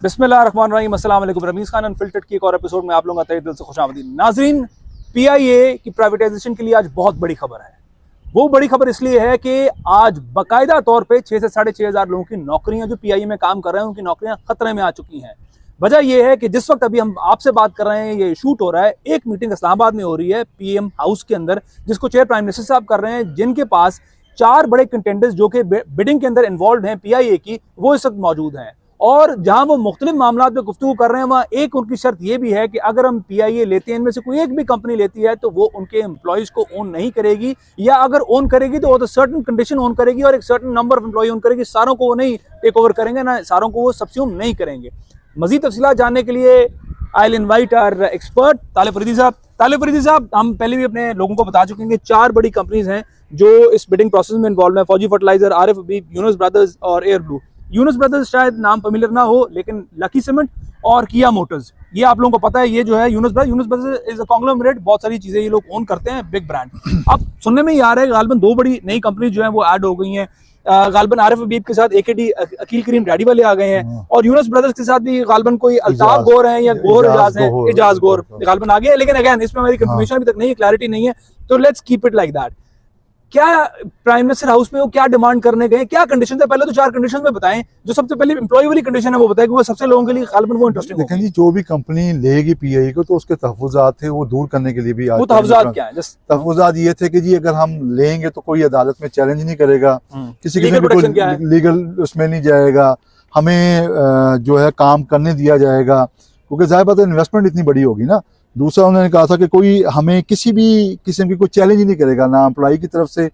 बिस्मिल्लाहिर्रहमानिर्रहीम, अस्सलाम वालेकुम। रमीज़ खान अनफिल्टर्ड की एक और एपिसोड में आप लोगों का तहे दिल से खुशामदीद। नाज़रीन, पीआईए की प्राइवेटाइजेशन के लिए आज बहुत बड़ी खबर है। वो बड़ी खबर इसलिए है कि आज बाकायदा तौर पे 6 से 6,500 लोगों की नौकरियां जो पीआईए में काम कर रहे हैं उनकी नौकरियां खतरे में आ चुकी हैं। वजह यह है कि जिस वक्त अभी हम आपसे बात कर रहे हैं, ये शूट हो रहा है, एक मीटिंग इस्लामाबाद में हो रही है पीएम हाउस के अंदर, जिसको चेयर प्राइम मिनिस्टर साहब कर रहे हैं, जिनके पास 4 बड़े कंटेंडर्स जो कि बिडिंग के अंदर इन्वॉल्व हैं पीआईए की, वो इस वक्त मौजूद हैं। और जहां वो मुख्तलिफ मामला पे गुफ्तगू कर रहे हैं, वहां एक उनकी शर्त यह भी है कि अगर हम पीआईए लेते हैं, इनमें से कोई एक भी कंपनी लेती है तो वो उनके एम्प्लॉयज को ओन नहीं करेगी, या अगर ओन करेगी तो वो तो सर्टन कंडीशन ओन करेगी और एक certain number of employ own करेगी। सारों को वो नहीं टेक ओवर करेंगे, ना सारों को वो सब्स्यूम नहीं करेंगे। मजीद तफसीलात जानने के लिए I will invite our expert Talib Faridi Sahab. Talib Faridi साहब, हम पहले भी अपने लोगों को बता चुके हैं कि 4 बड़ी कंपनीज हैं जो इस बिडिंग प्रोसेस में इन्वॉल्व है। फौजी फर्टिलाइजर, आरिफ हबीब, यूनुस ब्रदर्स और एयर ब्लू। यूनुस ब्रदर्स शायद नाम फेमिलियर ना हो, लेकिन लकी सीमेंट और किया मोटर्स ये आप लोगों को पता है। ये जो है Yunus brothers is a conglomerate, बहुत सारी चीजें ये लोग ओन करते हैं, बिग ब्रांड। अब सुनने में ये आ रहा है गालिबन 2 बड़ी नई कंपनी जो है वो ऐड हो गई हैं। गालिबन आरिफ हबीब के साथ एकेडी अकील करीम डैडी वाले आ गए हैं, और यूनुस ब्रदर्स के साथ भी गालिबन कोई अल्ताफ गौर है या गौर इजाज गौर गालिबन आ गए। लेकिन अगेन इसमें हमारी कंफर्मेशन अभी तक नहीं है, क्लैरिटी नहीं है, तो let's keep it like that. क्या प्राइम मिनिस्टर हाउस में वो क्या डिमांड करने गए, क्या कंडीशन है? पहले तो 4 कंडीशन में बताएं। जो सबसे पहले एम्प्लॉय वाली कंडीशन है वो बताएं कि वो सबसे लोगों के लिए गालिबन वो इंटरेस्टिंग। देखें जी, जो भी कंपनी लेगी पीआई को तो उसके तहफ़्फ़ुज़ात थे, वो दूर करने के लिए भी वो तहफ़्फ़ुज़ात क्या है? तहफ़्फ़ुज़ात ये थे कि जी अगर हम लेंगे तो कोई अदालत में चैलेंज नहीं करेगा, किसी किस्म की कोई लीगल उसमें नहीं जाएगा, हमें जो है काम करने दिया जाएगा, क्योंकि ज़ाहिर बात है इन्वेस्टमेंट इतनी बड़ी होगी ना। दूसरा उन्होंने कहा था कि कोई हमें किसी भी किस्म की कोई चैलेंज ही नहीं करेगा, ना एम्प्लॉई की तरफ से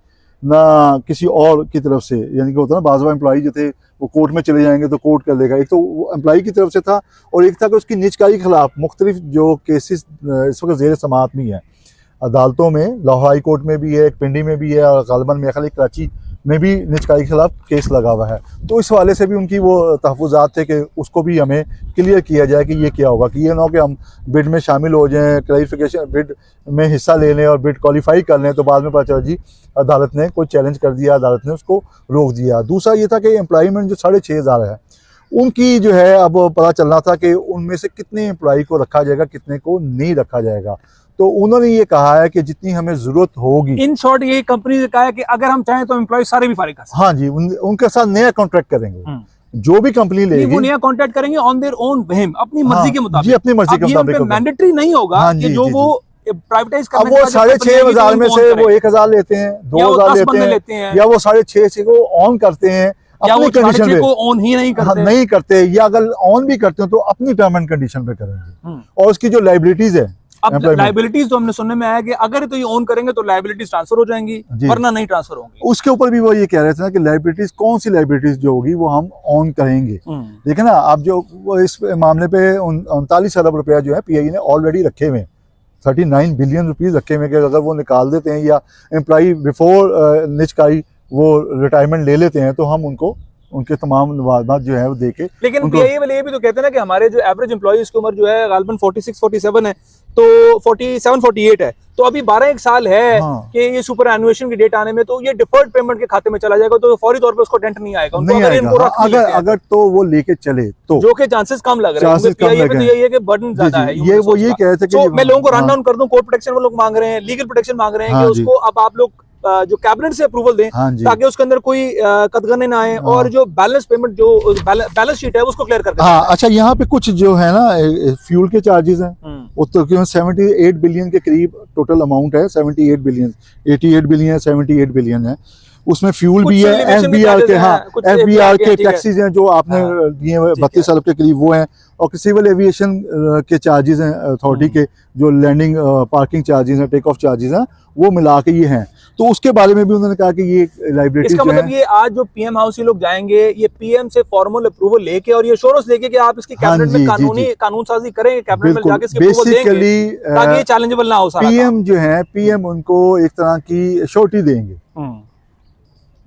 ना किसी और की तरफ से। यानी कि होता है ना, बाज़ एम्प्लॉई जो थे वो कोर्ट में चले जाएंगे तो कोर्ट कर लेगा। एक तो वो एम्प्लॉई की तरफ से था, और एक था कि उसकी निजकारी के खिलाफ मुख्तलिफ जो केसेस इस वक्त ज़ेर समाअत में है अदालतों में। लाहौर हाई कोर्ट में भी है, एक पिंडी में भी है, और गालिबन मेरे ख्याल कराची में भी निजकारी के खिलाफ केस लगा हुआ है। तो इस हवाले से भी उनकी वो तहफ़्फ़ुज़ात थे कि उसको भी हमें क्लियर किया जाए कि ये क्या होगा, कि ये ना हो कि हम बिड में शामिल हो जाएं, क्लैरिफिकेशन बिड में हिस्सा ले लें और बिड क्वालिफाई कर लें, तो बाद में पता चला जी अदालत ने कोई चैलेंज कर दिया, अदालत ने उसको रोक दिया। दूसरा ये था कि एम्प्लॉयमेंट जो 6,500 है उनकी जो है अब पता चलना था कि उनमें से कितने एम्प्लॉई को रखा जाएगा, कितने को नहीं रखा जाएगा। तो उन्होंने ये कहा है कि जितनी हमें जरूरत होगी, इन शॉर्ट ये कंपनी ने कहा है कि अगर हम चाहें तो एम्प्लॉय सारे भी फारिग कर सकते हैं। हाँ जी, उनके साथ नया कॉन्ट्रैक्ट करेंगे। जो भी कंपनी लेगी वो नया कॉन्ट्रैक्ट करेंगे ऑन देयर ओन व्हिम, अपनी मर्जी के मुताबिक। जी, अपनी मर्जी के मुताबिक। मैंडेटरी नहीं होगा कि जो वो प्राइवेटाइज करने अब वो 6,500 में से वो 1,000 लेते हैं, 2,000 लेते हैं, या वो 6,500 को ऑन करते हैं अपनी कंडीशन पे, ऑन ही नहीं करते। नहीं करते, या अगर ऑन भी करते हो तो अपनी टर्म एंड कंडीशन पे करेंगे। और उसकी जो लाइबिलिटीज है, अब लाइबिलिटीज तो हमने सुनने में आया कि अगर तो ये ऑन करेंगे तो लाइबिलिटीज ट्रांसफर हो जाएंगी, वरना नहीं ट्रांसफर होंगी। उसके ऊपर भी वो ये कह रहे थे ना कि लाइबिलिटीज कौन सी लाइबिलिटीज जो होगी वो हम ऑन करेंगे। देखिए ना, आप जो इस मामले पे 39 अरब रुपया जो है पीआई ने ऑलरेडी रखे हुए, 39 बिलियन रुपीज रखे हुए, कि अगर वो निकाल देते हैं या एम्प्लॉई बिफोर निजकारी वो रिटायरमेंट ले लेते हैं तो हम उनको उनके तमाम नवाज़ात जो है वो देके। लेकिन पीआईए वाले ये भी तो कहते हैं ना कि हमारे जो एवरेज एम्प्लॉइज की उम्र जो है गालिबन 46-47 है, तो 47-48 है, तो अभी 12 साल है कि ये सुपर एनुएशन की डेट आने में, तो ये डिफर्ड पेमेंट के खाते में चला जाएगा, तो फौरी तौर पे उसको डेंट नहीं आएगा। अगर तो वो लेके चले तो जो कि चांसेस कम लग रहे हैं। पीआईए पे तो यही है कि बर्डन ज्यादा है। ये वो यही कह रहे थे कि मैं लोगों को रन डाउन कर दूं, कोर्ट प्रोटेक्शन वो लोग मांग रहे हैं, लीगल प्रोटेक्शन मांग रहे हैं कि उसको अब आप लोग जो कैबिनेट से अप्रूवल दें, ताकि उसके अंदर कोई कतगने ना आए, और जो बैलेंस पेमेंट जो बैलेंस शीट है उसको क्लियर कर दें। अच्छा, यहाँ पे कुछ जो है ना फ्यूल के चार्जेस हैं, वो तकरीबन 78 बिलियन के करीब टोटल अमाउंट है। 78 बिलियन, 88 बिलियन, 78 बिलियन है। उसमें फ्यूल भी है, एफबीआर के, एफबीआर के टैक्सीज हैं जो आपने दिए 32 अरब के करीब वो हैं, और सिविल एविएशन के चार्जेस हैं अथॉरिटी के, जो लैंडिंग पार्किंग चार्जेस हैं, टेक ऑफ चार्जेस हैं, वो मिला के ये हैं। तो उसके बारे में भी उन्होंने कहा कि ये लाइबिलिटी इसका मतलब ये आज जो पीएम हाउस ये लोग जाएंगे, ये पीएम से फॉर्मल अप्रूवल लेके और ये श्योरेंस लेके कि आप इसकी कैबिनेट में कानून साजी करें, कैबिनेट में जाके इसकी अप्रूवल देंगे ताकि ये चैलेंजेबल ना हो। पीएम जो है, पीएम उनको एक तरह की श्योरिटी देंगे,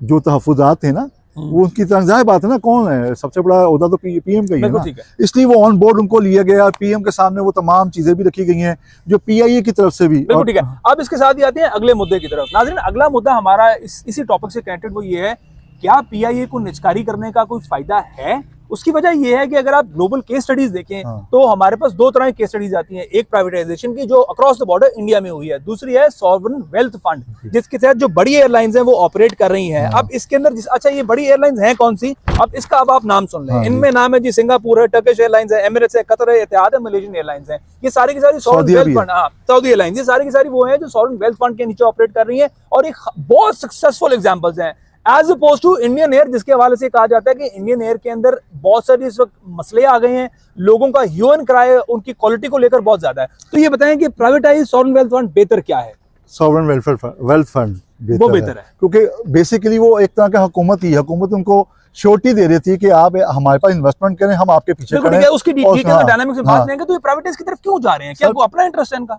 जो तहफ़्फ़ुज़ात थे ना वो उनकी जाहिर बात है ना, कौन है सबसे बड़ा ओहदा तो पीएम का ही है ना, इसलिए वो ऑन बोर्ड उनको लिया गया। पीएम के सामने वो तमाम चीजें भी रखी गई हैं जो पीआईए की तरफ से भी। बिल्कुल ठीक है। अब इसके साथ ही आते हैं अगले मुद्दे की तरफ। नाज़रीन, अगला मुद्दा हमारा इसी टॉपिक से कनेक्टेड वो ये है, क्या पीआईए को निजकारी करने का कोई फायदा है उसकी वजह ये है कि अगर आप ग्लोबल केस स्टडीज देखें तो हमारे पास दो तरह की केस स्टडीज आती हैं। एक प्राइवेटाइजेशन की जो अक्रॉस द बॉर्डर इंडिया में हुई है, दूसरी है सॉवरेन वेल्थ फंड जिसके तहत जो बड़ी एयरलाइंस हैं वो ऑपरेट कर रही हैं। अब इसके अंदर अच्छा ये बड़ी एयरलाइंस हैं कौन सी, अब इसका अब आप नाम सुन लें। इनमें नाम है जी सिंगापुर है, टर्किश एयरलाइंस है, एमिरेट्स है, कतर है, इत्तेहाद है, मलेशियन एयरलाइंस है। ये सारी की सारी sovereign wealth fund, Saudi airlines, ये सारी की सारी वो है जो सॉवरेन वेल्थ फंड के नीचे ऑपरेट कर रही है और एक बहुत सक्सेसफुल एग्जांपल्स हैं as oppose to Indian Air, जिसके हवाले से कहा जाता है कि इंडियन एयर के अंदर बहुत सारे इस वक्त मसले आ गए हैं, लोगों का ह्यू एंड क्राई उनकी क्वालिटी को लेकर बहुत ज्यादा है। तो ये बताएं कि प्राइवेटाइज सॉवरेन वेल्थ फंड बेहतर क्या है? सॉवरेन वेल्थ फंड वो बेहतर है क्योंकि बेसिकली वो एक तरह का हुकूमत उनको श्योरिटी दे रही थी कि आप हमारे पास इन्वेस्टमेंट करें, हम आपके पीछे खड़े हैं। उसकी डायनामिक्स में बात नहीं है, तो ये प्राइवेटाइज की तरफ क्यों जा रहे हैं? क्या अपना इंटरेस्ट है इनका?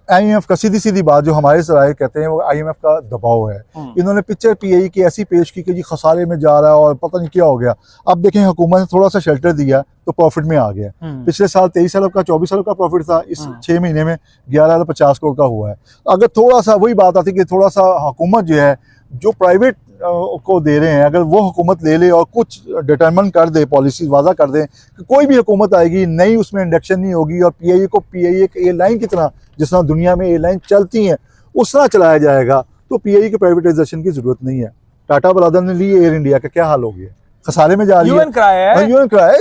IMF का सीधी बात जो हमारे सराय कहते हैं वो IMF का दबाव है। इन्होंने पिक्चर PAE की ऐसी पेश की कि जी खसारे में जा रहा है और पता नहीं क्या हो गया। अब देखें हुकूमत ने थोड़ा सा शेल्टर दिया तो प्रॉफिट में आ गया। पिछले साल 23 अरब का 24 अरब का प्रॉफिट था, इस 6 महीने में 11,50 करोड़ का हुआ है। अगर थोड़ा सा वही बात आती कि थोड़ा सा हुकूमत जो है जो प्राइवेट को दे रहे हैं, अगर वो हुकूमत ले ले और कुछ डिटरमिन कर दे, पॉलिसी वादा कर दे कि कोई भी हुकूमत आएगी नई, उसमें इंडक्शन नहीं होगी और PIA को PIA एक एयरलाइन की तरह जिस तरह दुनिया में एयरलाइन चलती हैं उस तरह चलाया जाएगा, तो PIA की प्राइवेटाइजेशन की जरूरत नहीं है। टाटा ब्रदर ने ली एयर इंडिया का, क्या हाल हो गया, खसारे में जा रही है।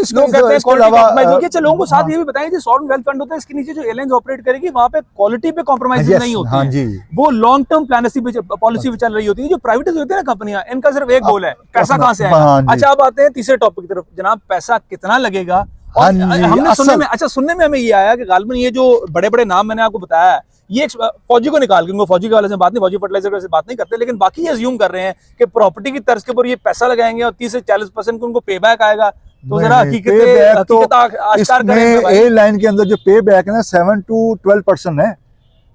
इसके अलावा लोगों को साथ ये भी बताएं कि सॉवरेन वेल्थ फंड होता है, इसके नीचे जो एयरलाइंस ऑपरेट करेगी वहां पे क्वालिटी पे कॉम्प्रोमाइज नहीं होती है। वो लॉन्ग टर्म पॉलिसी पे चल रही होती है। जो प्राइवेटाइज होती है ना कंपनियां, इनका सिर्फ एक गोल है, पैसा कहां से आएगा। अच्छा अब आते हैं तीसरे टॉपिक की तरफ, जनाब पैसा कितना लगेगा। और हमने सुनने में हमें ये आया कि गालिबन ये जो बड़े बड़े नाम मैंने आपको बताया ये फौजी को निकाल के, फौजी के वाले से बात नहीं, फौजी फर्टिलाइजर से बात नहीं करते, लेकिन बाकी ये अज्यूम कर रहे हैं कि प्रॉपर्टी की तर्ज के ऊपर ये पैसा लगाएंगे और 30 से 40% को उनको पे बैक आएगा। तो जरा हकीकत आश्कार करें। एयरलाइन के अंदर जो पे बैक है ना 7 to 12% है,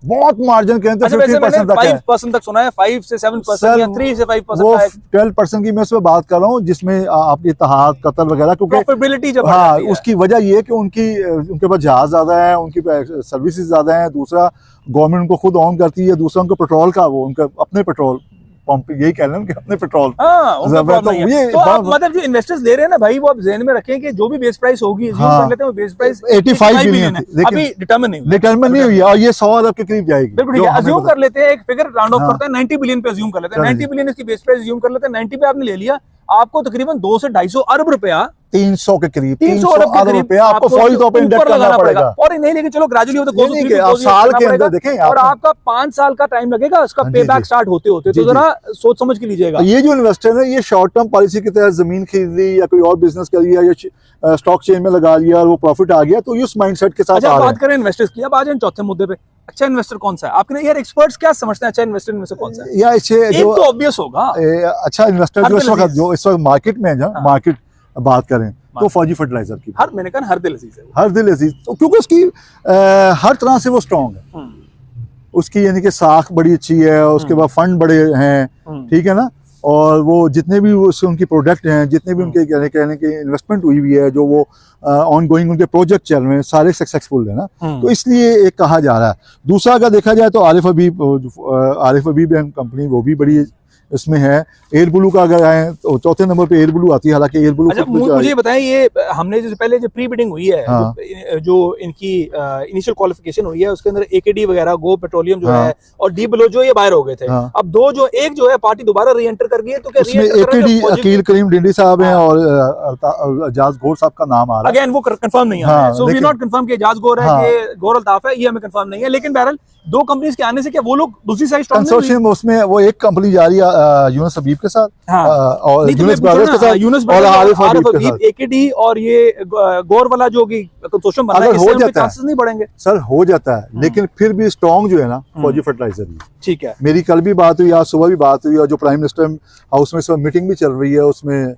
बहुत मार्जिन के अंदर 50% तक है। 5% तक सुना है, 5 से 7% या 3 से 5%। वो 12% की मैं उसमें बात कर रहा हूँ जिसमें आपकी इत्तेहाद, कतर वगैरह, क्योंकि प्रॉफिटेबिलिटी जब उसकी वजह ये है कि उनके पास जहाज ज्यादा है, उनकी सर्विसेज ज्यादा है, दूसरा गवर्नमेंट उनको खुद ऑन करती है, दूसरा उनको पेट्रोल का वो उनका अपने पेट्रोल पंप, यही कह लें कि अपने पेट्रोल। तो मतलब जो इन्वेस्टर्स ले रहे हैं ना भाई, वो आप ज़हन में रखें कि जो भी बेस प्राइस होगी, कर लेते हैं बेस प्राइस 85 बिलियन है, अभी डिटरमिन नहीं हुई और ये 100 अरब के करीब जाएगी। बिल्कुल, अज्यूम कर लेते हैं, एक फिगर राउंड ऑफ करते हैं 90 बिलियन पे अज्यूम कर लेते हैं। 90 बिलियन इसकी बेस प्राइस अज्यूम कर लेते हैं। 90 पे आपने ले लिया, आपको तकरीबन 200 से 250 अरब रुपया, 300 के करीब 300 अरब रुपया आपको फौरी तौर पर इंडेक्स करना पड़ेगा। और नहीं लेकिन चलो ग्रेजुअली वो तो आप साल के अंदर देखें, और आपका 5 साल का टाइम लगेगा उसका पे बैक स्टार्ट होते होते। तो जरा सोच समझ के लीजिएगा। ये जो इन्वेस्टर है ये शॉर्ट टर्म पॉलिसी के तहत जमीन खरीद ली या कोई और बिजनेस कर लिया या स्टॉक चेन में लगा लिया और वो प्रॉफिट आ गया, तो ये उस माइंडसेट के साथ। अच्छा बात करें इन्वेस्टर्स की, अब आ जाए चौथे मुद्दे पे, अच्छा इन्वेस्टर कौन सा है? आपने यार एक्सपर्ट्स क्या समझते हैं अच्छा इन्वेस्टर इनमें से कौन सा है? या जो तो ऑब्वियस होगा अच्छा इन्वेस्टर जो इस वक्त मार्केट में है, मार्केट बात करें तो फौजी फर्टिलाइजर की, मैंने कहा हर दिल अजीज है, हर दिल अजीज, तो क्योंकि उसकी हर तरह से वो स्ट्रॉन्ग है। उसकी यानी कि साख बड़ी अच्छी है, उसके बाद फंड बड़े हैं, ठीक है ना, और वो जितने भी उनकी प्रोडक्ट हैं, जितने भी उनके कहने की इन्वेस्टमेंट हुई हुई है, जो वो ऑन गोइंग उनके प्रोजेक्ट चल रहे हैं, सारे सक्सेसफुल है ना, तो इसलिए एक कहा जा रहा है। दूसरा अगर देखा जाए तो आरिफ हबीब कंपनी वो भी बड़ी इसमें है। एयर ब्लू का अगर आए तो चौथे नंबर पे एयर ब्लू आती है, हालांकि एयर ब्लू। अच्छा, मुझे बताएं ये हमने जो पहले जो प्री बिडिंग हुई है, जो इनकी इनिशियल क्वालिफिकेशन हुई है, उसके अंदर AKD वगैरह, गो पेट्रोलियम जो है और डी ब्लो जो ये बाहर हो गए थे। अब एक जो है पार्टी दोबारा री एंटर कर गई है, तो क्या AKD अकील करीम डिंडी साहब हैं और एजाज गौर साहब का नाम आ रहा है। अगेन वो कंफर्म नहीं है, सो वी नॉट कंफर्म कि एजाज गौर है कि गौर अल्ताफ है, ये हमें कंफर्म नहीं है। लेकिन बहरहाल दो कंपनीज के आने से क्या वो लोग दूसरी साइड कंसोर्शियम उसमें वो एक कंपनी जा रही है यूनुस हबीब के साथ, और यूनुस ब्रदर्स के साथ और आरिफ हबीब के साथ। AKD और ये गौर वाला जो कि कंसोर्शियम बना है, इससे चांसेस नहीं बढ़ेंगे सर, हो जाता है, लेकिन फिर भी स्ट्रॉन्ग जो है ना फौजी फर्टिलाइजर ही। ठीक है, मेरी कल भी बात हुई, आज सुबह भी बात हुई, और जो प्राइम मिनिस्टर हाउस में मीटिंग भी चल रही है, उसमें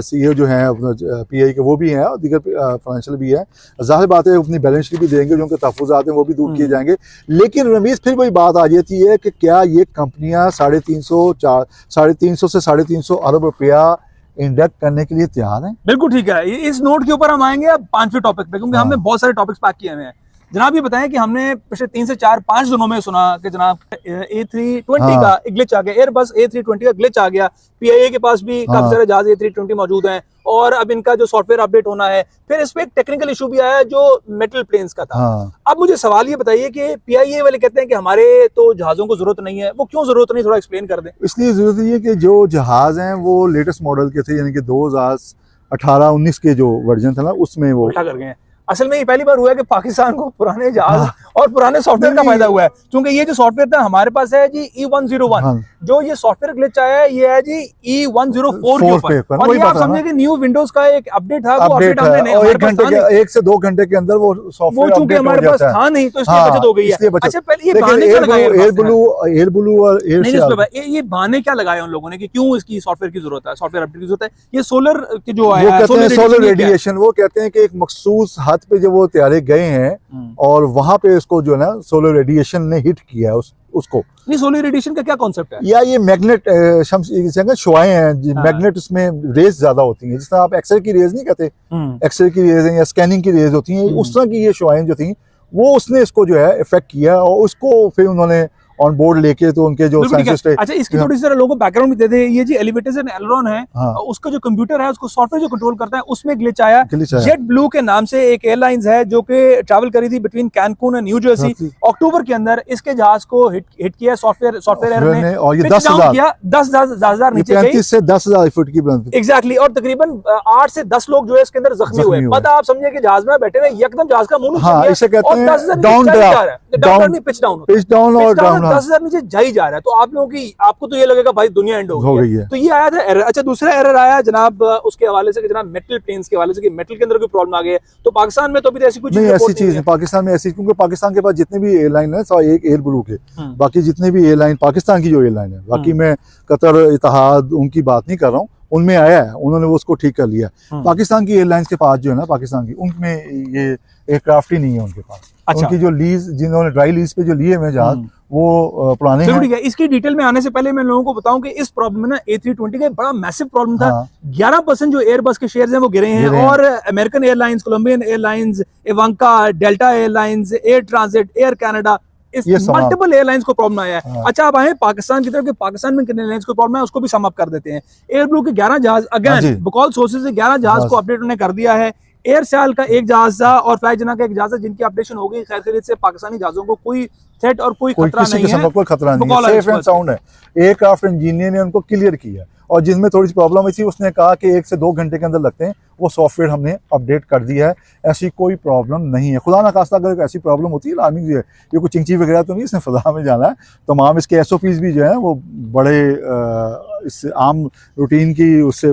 CEO जो है PI के वो भी हैं और दीगर फाइनेंशियल भी है। जाहिर बात है अपनी बैलेंस शीट भी देंगे, जो उनके तहफ़्फ़ुज़ात हैं वो भी दूर किए जाएंगे। लेकिन रमीज़ फिर वही बात आ जाती है कि क्या ये कंपनियां 350 से 350 अरब रुपया इंडेक्ट करने के लिए तैयार हैं? बिल्कुल ठीक है, इस नोट के ऊपर हम आएंगे अब 5वें टॉपिक पे, क्योंकि हमने बहुत सारे टॉपिक्स पैक किए हुए हैं। जनाब ये बताएं कि हमने पिछले 3 से 4-5 दिनों में सुना कि जनाब A320 का ग्लिच आ गया, एयरबस A320 का ग्लिच आ गया। PIA के पास भी काफी सारे जहाज A320 मौजूद हैं और अब इनका जो सॉफ्टवेयर अपडेट होना है, फिर इस पे एक टेक्निकल इशू भी आया जो मेटल प्लेन्स का था। अब मुझे सवाल ये बताइए कि पीआईए वाले कहते हैं कि हमारे तो जहाजों को जरूरत नहीं है, वो क्यों जरूरत नहीं, थोड़ा एक्सप्लेन कर दें। इसलिए जरूरत नहीं है कि जो जहाज हैं वो लेटेस्ट मॉडल के थे, यानी कि 2018-19 के जो वर्जन था ना उसमें वो उल्टा कर गए हैं। असल में ये पहली बार हुआ है कि पाकिस्तान को पुराने जहाज और पुराने सॉफ्टवेयर का फायदा हुआ है, क्योंकि ये जो सॉफ्टवेयर था हमारे पास है जी E101, जो ये सॉफ्टवेयर ग्लिच आया है ये है जी E104 के ऊपर, और ये आप समझे कि न्यू विंडोज का एक अपडेट था, वो अपडेट हमने नहीं, हमारे पास था नहीं। 1 से 2 घंटे के अंदर वो सॉफ्टवेयर चूंकि हमारे पास था नहीं तो इसलिए बचत हो गई है। अच्छा पहले ये बहाने क्या लगाए एयर ब्लू और ये बहाने क्या लगाए उन लोगों ने कि क्यों इसकी सॉफ्टवेयर की जरूरत है, सॉफ्टवेयर अपडेट की जरूरत है? ये सोलर की जो है सोलर रेडिएशन, वो कहते हैं कि एक मखसूस हद पे जब वो तैयारे गए हैं और वहां पे इसको जो है ना सोलर रेडिएशन ने हिट किया है उसको। नहीं, सोलर रेडिएशन का क्या कॉन्सेप्ट है? या ये मैग्नेट शुआएं हैं, मैग्नेट उसमें रेज ज्यादा होती हैं, जिस तरह आप एक्सरे की रेज नहीं कहते, एक्सरे की रेज या स्कैनिंग की रेज होती हैं, उस तरह की ये शुआएं जो थी वो उसने इसको जो है इफेक्ट किया और उसको फिर उन्होंने ऑन बोर्ड लेके तो उनके जो साइंटिस्ट। अच्छा इसकी थोड़ी सी लोगों को बैकग्राउंड भी दे दे। ये जी एलिवेटर्स एंड एलेरॉन है, उसका जो कंप्यूटर है उसको सॉफ्टवेयर जो कंट्रोल करता है उसमें ग्लिच आया। जेट ब्लू के नाम से एक एयरलाइंस है जो कि ट्रैवल करी थी बिटवीन कैनकून एंड न्यू जर्सी, अक्टूबर के अंदर इसके जहाज को हिट किया सॉफ्टवेयर ने, और ये 10,000 नीचे 35 से 10,000 फुट की बुलंदी एग्जैक्टली, और तकरीबन 8 से 10 लोग जो है इसके अंदर जख्मी हुए। पता आप समझिए कि जहाज में बैठे हुए एकदम जहाज का मुंह इसे कहते हैं पिच डाउन और 10,000 नीचे जा रहा है। तो आप लोगों की, आपको तो ये लगेगा भाई दुनिया एंड हो गई है। तो ये आया था एरर। अच्छा दूसरा एरर आया जनाब उसके हवाले से कि जनाब मेटल प्लेन्स के हवाले से कि मेटल के अंदर कोई प्रॉब्लम आ गई है। तो पाकिस्तान में तो अभी ऐसी कुछ नहीं, ऐसी चीज नहीं पाकिस्तान में, ऐसी, क्योंकि पाकिस्तान के पास जितने भी एयरलाइन है सवाए एक एयर ब्लू के, बाकी जितने भी एयरलाइन पाकिस्तान की जो एयरलाइन है, बाकी मैं कतर, इत्तेहाद उनकी बात नहीं कर रहा हूँ, उनमें आया है, उन्होंने वो उसको ठीक कर लिया। पाकिस्तान की एयरलाइंस के पास जो है ना, पाकिस्तान की, उनमें ये एयरक्राफ्ट ही नहीं है उनके पास। अच्छा। उनकी जो लीज, जिन्होंने ड्राई लीज पे जो लिए हुए जहाज वो पुराने हैं। ठीक है, इसकी डिटेल में आने से पहले मैं लोगों को बताऊं कि इस प्रॉब्लम में ना A320 का बड़ा मैसिव प्रॉब्लम था। 11% जो एयरबस के शेयर्स हैं वो गिरे हैं, और American Airlines, Colombian Airlines, Ivanka, Delta Airlines, Air transit, Air Canada, इस मल्टीपल एयरलाइंस को प्रॉब्लम आया है। अच्छा अब आए पाकिस्तान की तरफ कि पाकिस्तान में कितने एयरलाइंस को प्रॉब्लम है, उसको भी सम अप कर देते हैं। एयर ब्लू के 11 जहाज, अगेन बकौल सोर्सेज से 11 जहाज को अपडेट उन्होंने कर दिया है। एयर सैल का एक जहाज था और फ्लाई जना का एक जहाज था, जिनकी अपडेशन हो गई। खैर खैरियत से पाकिस्तानी जहाजों को कोई थ्रेट और कोई खतरा नहीं है, कोई खतरा नहीं है, सेफ एंड साउंड है। एयरक्राफ्ट इंजीनियर ने उनको क्लियर किया, और जिसमें थोड़ी सी प्रॉब्लम हुई थी उसने कहा कि 1 से 2 घंटे के अंदर लगते हैं, वो सॉफ्टवेयर हमने अपडेट कर दिया है, ऐसी कोई प्रॉब्लम नहीं है। खुदा ना खास्ता अगर ऐसी प्रॉब्लम होती है अलार्मिंग है, ये कोई चिंची वगैरह तो नहीं, इसने फजा में जाना है। तमाम इसके SOPs भी जो है वो बड़े इस आम रूटीन की उससे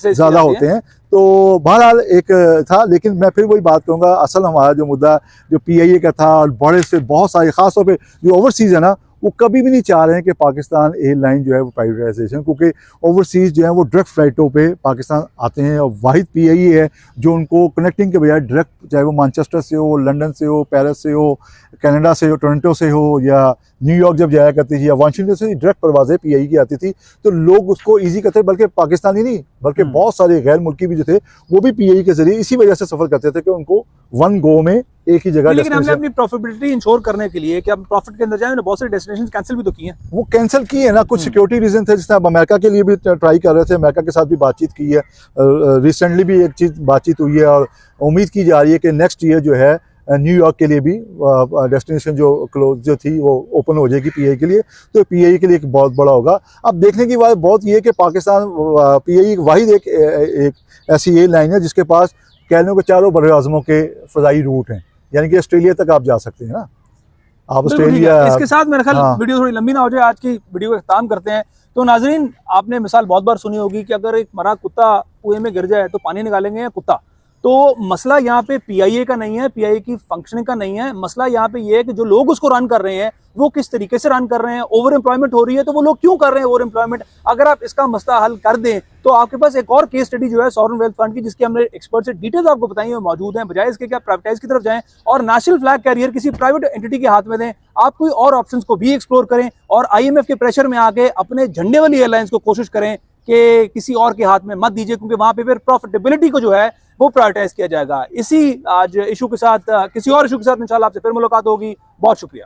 ज्यादा होते हैं। तो बहरहाल एक था, लेकिन मैं फिर वही बात करूंगा, असल हमारा जो मुद्दा जो PIA का था, और बड़े से बहुत सारे, खासतौर पे जो ओवरसीज है ना, वो कभी भी नहीं चाह रहे हैं कि पाकिस्तान एयरलाइन जो है वो प्राइवेटाइजेशन, क्योंकि ओवरसीज जो है वो डायरेक्ट फ्लाइटों पे पाकिस्तान आते हैं, और वाहिद PIA है जो उनको कनेक्टिंग के बजाय डायरेक्ट, चाहे वो मैनचेस्टर से हो, लंदन से हो, पेरिस से हो, कनाडा से हो, टोरंटो से हो, या न्यूयॉर्क जब जाया करती थी, या वाशिंगटन से डायरेक्ट परवाजें PIA की आती थी, तो लोग उसको ईजी करते, बल्कि पाकिस्तानी नहीं बल्कि बहुत सारे गैर मुल्की भी जो थे वो भी PIA के जरिए इसी वजह से सफर करते थे कि उनको वन गो में एक ही जगह। लेकिन हमने अपनी प्रॉफिटेबिलिटी इंश्योर करने के लिए कि हम प्रॉफिट के अंदर जाएं, बहुत सारे डेस्टिनेशन कैंसिल भी तो किए हैं। वो कैंसिल किए ना, कुछ सिक्योरिटी रीजन थे, जिस तरह अमेरिका के लिए भी ट्राई कर रहे थे, अमेरिका के साथ भी बातचीत की है, रिसेंटली भी एक चीज बातचीत हुई है, और उम्मीद की जा रही है कि नेक्स्ट ईयर जो है न्यूयॉर्क के लिए भी डेस्टिनेशन जो क्लोज जो थी वो ओपन हो जाएगी PIA के लिए, तो PIA के लिए एक बहुत बड़ा होगा। अब देखने की बात बहुत ये है कि पाकिस्तान PIA वाहिद एक ऐसी एयरलाइन है जिसके पास कह लो कि चारों बर्र-ए-आज़मों के फ़ज़ाई रूट हैं, यानी कि ऑस्ट्रेलिया तक आप जा सकते हैं ना, आप ऑस्ट्रेलिया। इसके साथ मेरे ख्याल वीडियो थोड़ी लंबी ना हो जाए, आज की वीडियो का इख्तिताम करते हैं। तो नाजरीन, आपने मिसाल बहुत बार सुनी होगी कि अगर एक मरा कुत्ता कुएं में गिर जाए तो पानी निकालेंगे या कुत्ता। तो मसला यहाँ पे PIA का नहीं है, PIA की फंक्शनिंग का नहीं है, मसला यहाँ पे ये है कि जो लोग उसको रन कर रहे हैं वो किस तरीके से रन कर रहे हैं। ओवर एम्प्लॉयमेंट हो रही है तो वो लोग क्यों कर रहे हैं ओवर एम्प्लॉयमेंट। अगर आप इसका मसला हल कर दें तो आपके पास एक और केस स्टडी जो है सॉवरेन वेल्थ फंड की, जिसके हमने एक्सपर्ट से डिटेल्स आपको बताई है, मौजूद हैं। बजाय इसके कि आप प्राइवेटाइज की तरफ जाएं और नेशनल फ्लैग कैरियर किसी प्राइवेट एंटिटी के हाथ में दें, आप कोई और ऑप्शंस को भी एक्सप्लोर करें, और IMF के प्रेशर में आके अपने झंडे वाली एयरलाइंस को कोशिश करें कि किसी और के हाथ में मत दीजिए, क्योंकि वहां पे फिर प्रॉफिटेबिलिटी को जो है वो प्रायोरिटाइज किया जाएगा। इसी आज इशू के साथ, किसी और इशू के साथ इंशाल्लाह आपसे फिर मुलाकात होगी। बहुत शुक्रिया।